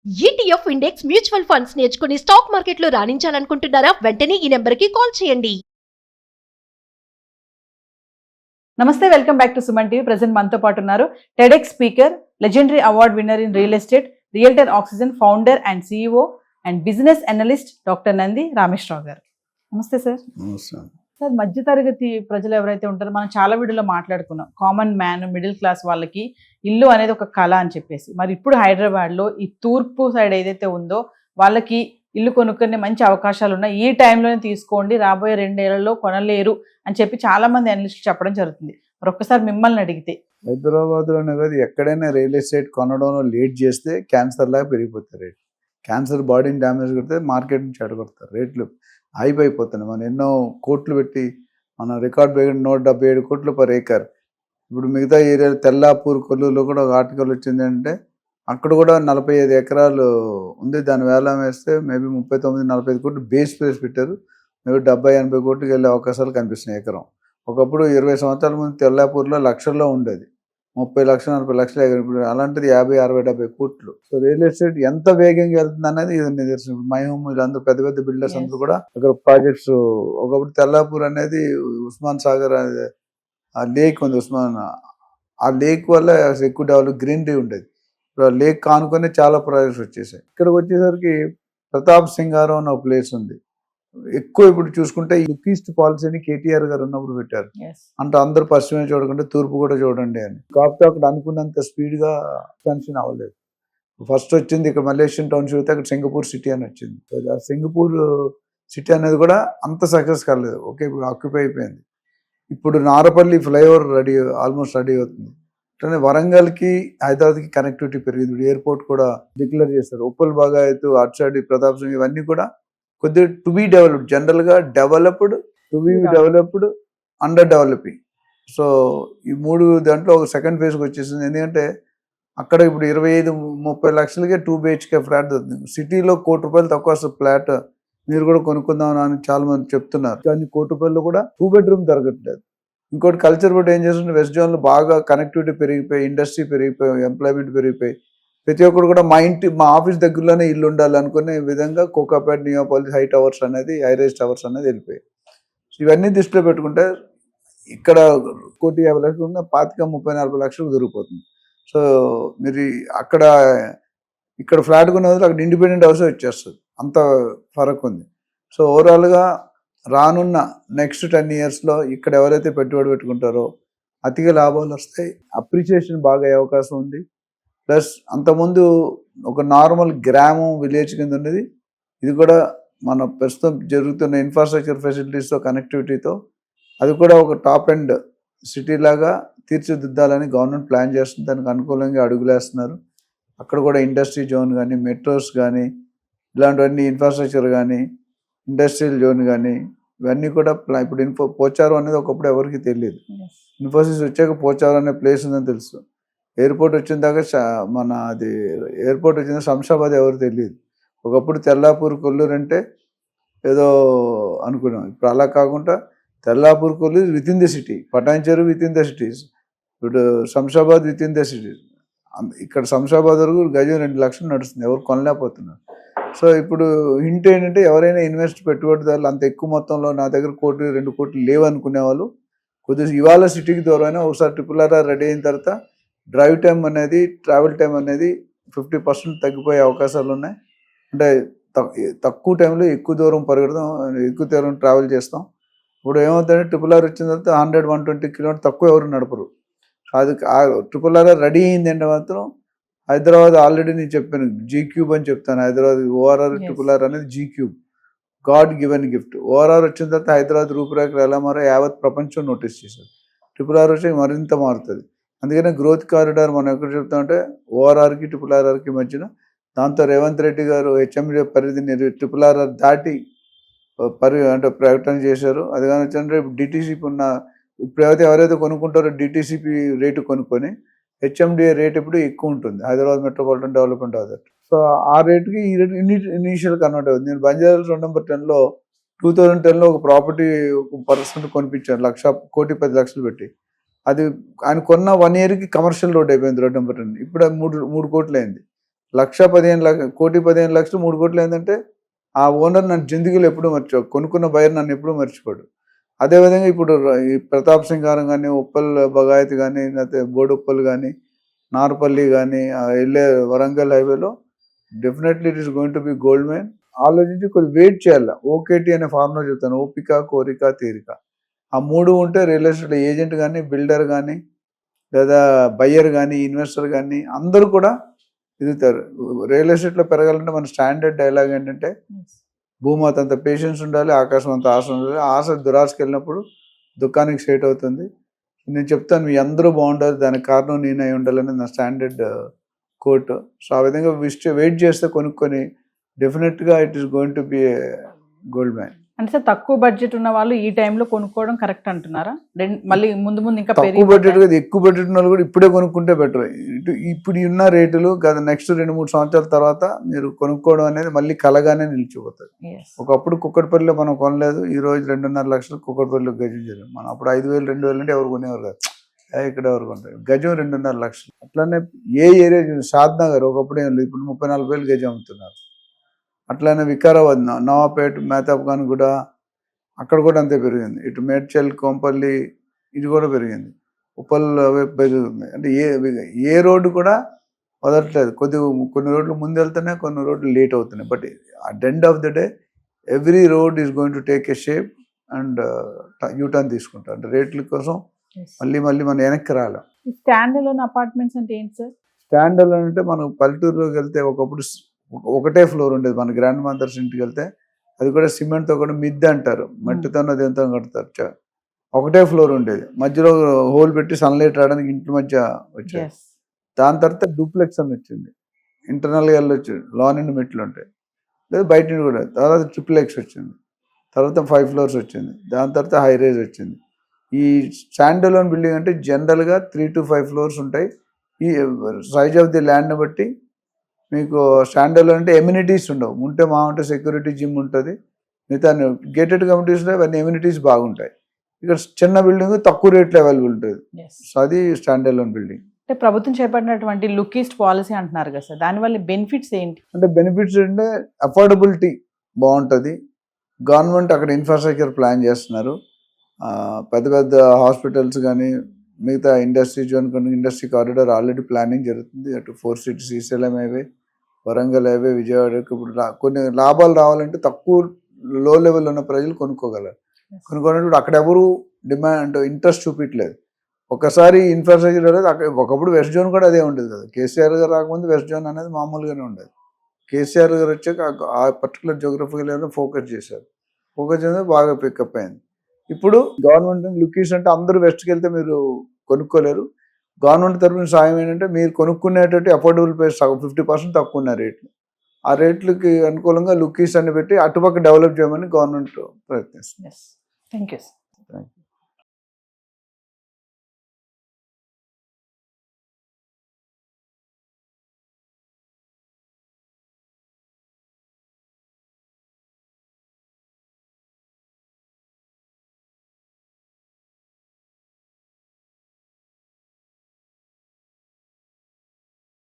ETF index mutual funds నేర్చుకుని stock మార్కెట్లో రాణించాలనుకుంటున్నారా? వెంటనే ఈ నెంబర్కి కాల్ చేయండి. నమస్తే, welcome back to Suman TV. Present మనతో పాటు ఉన్నారు TEDx speaker, legendary award winner in real estate, realtor oxygen founder and CEO and business analyst doctor Nandi Rameshwar Rao గారు. నమస్తే సార్. సార్, మధ్యతరగతి ప్రజలు ఎవరైతే ఉంటారో మనం చాలా వీడియోలో మాట్లాడుకున్నాం. కామన్ మ్యాన్, మిడిల్ క్లాస్ వాళ్ళకి ఇల్లు అనేది ఒక కళ అని చెప్పేసి, మరి ఇప్పుడు హైదరాబాద్లో ఈ తూర్పు సైడ్ ఏదైతే ఉందో వాళ్ళకి ఇల్లు కొనుక్కునే మంచి అవకాశాలు ఉన్నాయి, ఈ టైంలోనే తీసుకోండి, రాబోయే 2 ఏళ్లలో కొనలేరు అని చెప్పి చాలా మంది అనలిస్టులు చెప్పడం జరుగుతుంది. మరి ఒక్కసారి మిమ్మల్ని అడిగితే, హైదరాబాద్లోనే కాదు ఎక్కడైనా రియల్ ఎస్టేట్ కొనడంలో లేట్ చేస్తే క్యాన్సర్ లాగా పెరిగిపోతాయి రేట్లు. క్యాన్సర్ బాడీని డ్యామేజ్ కొడితే మార్కెట్ నుంచి చెడగొడతారు, రేట్లు హైప్ అయిపోతున్నాయి. మనం ఎన్నో కోట్లు పెట్టి మన రికార్డ్ బ్రేకింగ్ 177 కోట్లు పర్ ఏకర్. ఇప్పుడు మిగతా ఏరియాలు తెల్లాపూర్, కొల్లూరులో కూడా ఒక ఆర్టికల్ వచ్చింది అంటే అక్కడ కూడా 45 ఎకరాలు ఉంది. దాని వేలం వేస్తే మేబీ 39-45 కోట్లు బేస్ ప్రైస్ పెట్టారు. మేబీ 70-80 కోట్లకి వెళ్ళే అవకాశాలు కనిపిస్తున్నాయి ఎకరం. ఒకప్పుడు 20 సంవత్సరాల ముందు తెల్లాపూర్లో లక్షల్లో ఉండేది, 30 లక్షలు 40 లక్షలు ఎకరం. ఇప్పుడు అలాంటిది 50-60-70 కోట్లు. సో రియల్ ఎస్టేట్ ఎంత వేగంగా వెళ్తుంది అనేది ఇది నిదర్శనం. మై హోమ్ వీళ్ళందరూ పెద్ద పెద్ద బిల్డర్స్ అందరూ కూడా అక్కడ ప్రాజెక్ట్స్. ఒకప్పుడు తెల్లాపూర్ అనేది ఉస్మాన్ సాగర్ ఆ లేక్ ఉంది, ఉస్మాన్, ఆ లేక్ వల్ల ఎక్కువ డెవలప్ గ్రీనరీ ఉండేది. ఇప్పుడు ఆ లేక్ కానుకొని చాలా ప్రాజెక్ట్స్ వచ్చేసాయి. ఇక్కడికి వచ్చేసరికి ప్రతాప్ సింగారం అని ఒక ప్లేస్ ఉంది. ఎక్కువ ఇప్పుడు చూసుకుంటే లుక్ ఈస్ట్ పాలసీని కేటీఆర్ గారు ఉన్నప్పుడు పెట్టారు. అంటే అందరూ పశ్చిమే చూడకుండా తూర్పు కూడా చూడండి అని. కాకపోతే అక్కడ అనుకున్నంత స్పీడ్గా ఎక్స్పాన్షన్ అవ్వలేదు. ఫస్ట్ వచ్చింది ఇక్కడ మలేషియన్ టౌన్షిప్ అయితే అక్కడ సింగపూర్ సిటీ అని వచ్చింది. ఆ సింగపూర్ సిటీ అనేది కూడా అంత సక్సెస్ కాలేదు. ఓకే, ఇప్పుడు ఆక్యుపై అయిపోయింది. ఇప్పుడు నారపల్లి ఫ్లైఓవర్ ఆల్మోస్ట్ రెడీ అవుతుంది. అట్లనే వరంగల్కి హైదరాబాద్కి కనెక్టివిటీ పెరిగింది. ఎయిర్పోర్ట్ కూడా డిక్లేర్ చేస్తారు. ఉప్పల్ బాగాయత్, అటు సైడ్ ప్రతాప్ సింగ్, ఇవన్నీ కూడా కొద్దిగా టు బీ డెవలప్డ్. జనరల్గా developed, to be developed, under developing. So ఈ 3 దాంట్లో ఒక సెకండ్ ఫేజ్కి వచ్చేసింది. ఎందుకంటే అక్కడ ఇప్పుడు 25-30 లక్షలకే 2 BHK ఫ్లాట్ దొరుకుతుంది. సిటీలో ₹1,00,00,000 తక్కువ ఫ్లాట్ మీరు కూడా కొనుక్కుందాం అని చాలా మంది చెప్తున్నారు. కానీ ₹1,00,00,000 కూడా 2 బెడ్రూమ్ దొరకట్లేదు. ఇంకోటి కల్చర్ బట్టి ఏం చేస్తుంటే వెస్ట్ జోన్లో బాగా కనెక్టివిటీ పెరిగిపోయి, ఇండస్ట్రీ పెరిగిపోయి, ఎంప్లాయ్మెంట్ పెరిగిపోయి ప్రతి ఒక్కరు కూడా మా ఆఫీస్ దగ్గరలోనే ఇల్లు ఉండాలి అనుకునే విధంగా కోకాపేట, నియోపాలిస్ హై టవర్స్ అనేది, హైరైజ్ టవర్స్ అనేది వెళ్ళిపోయాయి. సో ఇవన్నీ దృష్టిలో పెట్టుకుంటే ఇక్కడ 1,50,00,000 ఉన్న 25-30-40 లక్షలకు దొరికిపోతుంది. సో మీరు ఇక్కడ ఫ్లాట్ కొనే వదిలి అక్కడ ఇండిపెండెంట్ హౌస్ వచ్చేస్తుంది. అంత ఫరక్ ఉంది. సో ఓవరాల్గా రానున్న నెక్స్ట్ 10 ఇయర్స్లో ఇక్కడ ఎవరైతే పెట్టుబడి పెట్టుకుంటారో అతిగా లాభాలు వస్తాయి, అప్రిషియేషన్ బాగా అయ్యే అవకాశం ఉంది. ప్లస్ అంతకుముందు ఒక నార్మల్ గ్రామం, విలేజ్ కింద ఉండేది, ఇది కూడా మన ప్రస్తుతం జరుగుతున్న ఇన్ఫ్రాస్ట్రక్చర్ ఫెసిలిటీస్తో, కనెక్టివిటీతో అది కూడా ఒక టాప్ ఎండ్ సిటీ లాగా తీర్చిదిద్దాలని గవర్నమెంట్ ప్లాన్ చేస్తుంది. దానికి అనుకూలంగా అడుగులేస్తున్నారు. అక్కడ కూడా ఇండస్ట్రీ జోన్ కానీ, మెట్రోస్ కానీ, ఇలాంటివన్నీ ఇన్ఫ్రాస్ట్రక్చర్ కానీ, ఇండస్ట్రియల్ జోన్ కానీ, ఇవన్నీ కూడా ఇప్పుడు పోచారం అనేది ఒకప్పుడు ఎవరికి తెలియదు. ఇన్ఫోసిస్ వచ్చాక పోచారం అనే ప్లేస్ ఉందని తెలుసు. ఎయిర్పోర్ట్ వచ్చిన దాకా ఎయిర్పోర్ట్ వచ్చిన శంషాబాద్ ఎవరు తెలియదు. ఒకప్పుడు తెల్లాపూర్, కొల్లూరు అంటే ఏదో అనుకున్నాం. ఇప్పుడు అలా కాకుండా Tellapur, Kolluru within the city, Patancheru within the cities, ఇప్పుడు Shamshabad within the cities. ఇక్కడ శంషాబాద్ వరకు గజం 2 లక్షలు నడుస్తుంది, ఎవరు కొనలేకపోతున్నారు. సో ఇప్పుడు హింట్ ఏంటంటే ఎవరైనా పెట్టుబడిదారులు అంత ఎక్కువ మొత్తంలో నా దగ్గర 1-2 కోట్లు లేవనుకునే వాళ్ళు కొద్దిగా ఇవాళ సిటీకి దూరమైనా ఒకసారి RRR రెడీ అయిన తర్వాత ట్రావెల్ టైం అనేది 50% తగ్గిపోయే అవకాశాలు ఉన్నాయి. అంటే తక్కువ టైంలో ఎక్కువ దూరం పరిగెడతాం, ఎక్కువ దూరం ట్రావెల్ చేస్తాం. ఇప్పుడు ఏమవుతుందంటే RRR వచ్చిన తర్వాత 100-120 కిలోమీటర్ తక్కువ ఎవరు నడపరు. అది RRR రెడీ అయిందంటే మాత్రం హైదరాబాద్ ఆల్రెడీ నేను చెప్పాను, G³ అని చెప్తాను. హైదరాబాద్ ORR RRR అనేది G³, God given gift. ORR వచ్చిన తర్వాత హైదరాబాద్ రూపురేఖలు ఎలా మారో యావత్ ప్రపంచం నోటీస్ చేశారు. RRR వచ్చి మరింత మారుతుంది. అందుకనే గ్రోత్ కారిడార్ మనం ఎక్కడ చెప్తామంటే ORRకి RRRకి మధ్యన. దాంతో రేవంత్ రెడ్డి గారు HMD పరిధిని RRR దాటి అంటే ప్రకటన చేశారు. అది కానీ వచ్చిందంటే DTCP ఇప్పుడు ఎవరైతే కొనుక్కుంటారో DTCP రేటు కొనుక్కొని HMDA రేట్ ఇప్పుడు ఎక్కువ ఉంటుంది, Hyderabad metropolitan development authority. So ఆ రేటుకి ఈ రేటు ఇనీషియల్ కన్వర్ట్ అవుతుంది. నేను బంజారాహిల్స్ 2 2010లో ఒక ప్రాపర్టీ ఒక పర్సన్ కొనిపించాను, 1,10,10 పెట్టి. అది ఆయన కొన్న 1 ఇయర్కి కమర్షియల్ రోడ్ అయిపోయింది, రోడ్ నెంబర్ 10. ఇప్పుడు 3 కోట్లు అయింది. కోటి 15 లక్షలు 3 కోట్లు ఏంటంటే ఆ ఓనర్ నన్ను జిందగీలో ఎప్పుడూ కొనుక్కున్న బయర్ నన్ను ఎప్పుడూ మర్చిపోడు. అదేవిధంగా ఇప్పుడు ఈ ప్రతాప్ సింగారం కానీ, ఉప్పల్ బగాయత్ కానీ, లేకపోతే బోడుప్పల్ కానీ, నార్పల్లి కానీ, వెళ్ళే వరంగల్ హైవేలో definitely it is going to be gold mine. ఆలోచించి కొద్దిగా వెయిట్ చేయాలి. ఓకేటీ అనే ఫార్ములా చెప్తాను, ఓపిక, కోరిక, తీరిక. ఆ 3 ఉంటే రియల్ ఎస్టేట్ ఏజెంట్ కానీ, బిల్డర్ కానీ, లేదా బయ్యర్ కానీ, ఇన్వెస్టర్ కానీ అందరూ కూడా ఎదుగుతారు. రియల్ ఎస్టేట్లో పెరగాలంటే మన స్టాండర్డ్ డైలాగ్ ఏంటంటే భూమాత అంత పేషెన్స్ ఉండాలి, ఆకాశం అంత ఆశ ఉండాలి. ఆశ దురాశకి వెళ్ళినప్పుడు దుఃఖానికి స్ట్రేట్ అవుతుంది. నేను చెప్తాను, మీ అందరూ బాగుండాలి, దానికి కారణం నేను అయి ఉండాలని నా స్టాండర్డ్ కోట్. సో ఆ విధంగా వెయిట్ చేస్తే కొనుక్కొని డెఫినెట్గా it is going to be a gold mine. అంటే సార్ తక్కువ బడ్జెట్ ఉన్న వాళ్ళు ఈ టైంలో కొనుక్కోవడం కరెక్ట్ అంటున్నారా? మళ్ళీ ముందు ఇంకా తక్కువ బడ్జెట్ కదా, ఎక్కువ బడ్జెట్ ఉన్న వాళ్ళు కూడా ఇప్పుడే కొనుక్కుంటే బెటర్. ఇప్పుడు ఉన్న రేటులు కదా నెక్స్ట్ 2-3 సంవత్సరాల తర్వాత మీరు కొనుక్కోవడం అనేది మళ్ళీ కలగానే నిలిచిపోతుంది. ఒకప్పుడు కుక్కటిపల్లిలో మనం కొనలేదు, ఈ రోజు 2.5 లక్షలు కుక్కటిపల్లిలో గజం జరిగింది. మనం అప్పుడు 5,000 2,000 అంటే ఎవరు కొనేవారు కాదు, ఇక్కడ ఎవరు కొంటారు. గజం 2.5 లక్షలు. అట్లానే ఏ ఏరియా షాద్నగర్ ఒకప్పుడు ఏం లేదు, ఇప్పుడు 34,000 గజం అమ్ముతున్నారు. అట్లానే వికారాబాద్, నవాపేట్, మేతాబ్ఖాన్ కూడా అక్కడ కూడా అంతే పెరిగింది. ఇటు మేడ్చల్, కోంపల్లి ఇది కూడా పెరిగింది. ఉప్పల్ పెరుగుతుంది. అంటే ఏ రోడ్డు కూడా వదలట్లేదు. కొన్ని రోడ్లు ముందు వెళ్తున్నాయి, కొన్ని రోడ్లు లేట్ అవుతున్నాయి. But at end of the day every road is going to take a shape and U turn తీసుకుంటాం. అంటే రేట్ల కోసం మళ్ళీ మనం వెనక్కి రాలేం. స్టాండ్ అలోన్ అపార్ట్మెంట్స్ అంటే ఏంటి సార్? స్టాండ్ అలోన్ అంటే మనం పల్లెటూరులోకి వెళ్తే ఒకప్పుడు ఒకటే ఫ్లోర్ ఉండేది. మన గ్రాండ్ మదర్స్ ఇంటికి వెళ్తే అది కూడా సిమెంట్తో కూడా మిద్దె అంటారు, మట్టితో దేంతో కడతారు. ఒకటే ఫ్లోర్ ఉండేది, మధ్యలో హోల్ పెట్టి సన్లైట్ రావడానికి ఇంటి మధ్య వచ్చాయి. దాని తర్వాత డూప్లెక్స్ అని వచ్చింది, ఇంటర్నల్గా వెళ్ళొచ్చు, లాన్ అండ్ మెట్లు ఉంటాయి, లేదా బయట నుండి కూడా. తర్వాత ట్రిపుల్-ఎక్స్ వచ్చింది, తర్వాత 5 ఫ్లోర్స్ వచ్చింది, దాని తర్వాత హై రైజ్ వచ్చింది. ఈ స్టాండ్ అలోన్ బిల్డింగ్ అంటే జనరల్గా 3 to 5 ఫ్లోర్స్ ఉంటాయి. ఈ సైజ్ ఆఫ్ ది ల్యాండ్ని బట్టి మీకు స్టాండ్ అలోన్ అంటే ఎమ్యూనిటీస్ ఉండవు. ఉంటే ఉంటే సెక్యూరిటీ, జిమ్ ఉంటుంది, మిగతా గేటెడ్ కమ్యూనిటీస్లో ఇవన్నీ ఎమ్యూనిటీస్ బాగుంటాయి. ఇక్కడ చిన్న బిల్డింగ్ తక్కువ రేట్లో అవైలబుల్ ఉంటుంది. సో అది స్టాండ్ అలోన్ బిల్డింగ్. అంటే ప్రభుత్వం చేపట్టినటువంటి లుకిస్ట్ పాలసీ అంటున్నారు కదా సార్, దానివల్ల బెనిఫిట్స్ ఏంటి? అంటే బెనిఫిట్స్ అంటే అఫోర్డబిలిటీ బాగుంటుంది. గవర్నమెంట్ అక్కడ ఇన్ఫ్రాస్ట్రక్చర్ ప్లాన్ చేస్తున్నారు. పెద్ద హాస్పిటల్స్ కానీ, మిగతా ఇండస్ట్రీ జోన్ కానీ, ఇండస్ట్రీ కారిడార్ ఆల్రెడీ ప్లానింగ్ జరుగుతుంది. అటు 4 city, Srisailam highway, Warangal highway, విజయవాడకి ఇప్పుడు కొన్ని లాభాలు రావాలంటే తక్కువ లో లెవెల్ ఉన్న ప్రజలు కొనుక్కోగలరు. కొనుక్కోవడం అక్కడ ఎవరు డిమాండ్ ఇంట్రెస్ట్ చూపించలేదు. ఒకసారి ఇన్ఫ్రాస్ట్రక్చర్ అనేది అక్కడ ఒకప్పుడు వెస్ట్ జోన్ కూడా అదే ఉండేది కదా. కేసీఆర్ గారు రాకముందు వెస్ట్ జోన్ అనేది మామూలుగానే ఉండేది. కేసీఆర్ గారు వచ్చాక ఆ పర్టికులర్ జోగ్రఫికల్ ఏరియాలో ఫోకస్ చేశారు. ఫోకస్ చేస్తే బాగా పికప్ అయింది. ఇప్పుడు గవర్నమెంట్ లుకీస్ అంటే అందరూ వెస్ట్కి వెళ్తే మీరు కొనుక్కోలేరు. గవర్నమెంట్ తరఫున సాయం ఏంటంటే మీరు కొనుక్కునేటట్టు అఫోర్డబుల్ ప్రైస్ 50% తక్కువ ఉన్న రేట్లు, ఆ రేట్లకి అనుకూలంగా లుకీస్ అని పెట్టి అటుపక్క డెవలప్ చేయమని గవర్నమెంట్ ప్రయత్నిస్తుంది. Thank you.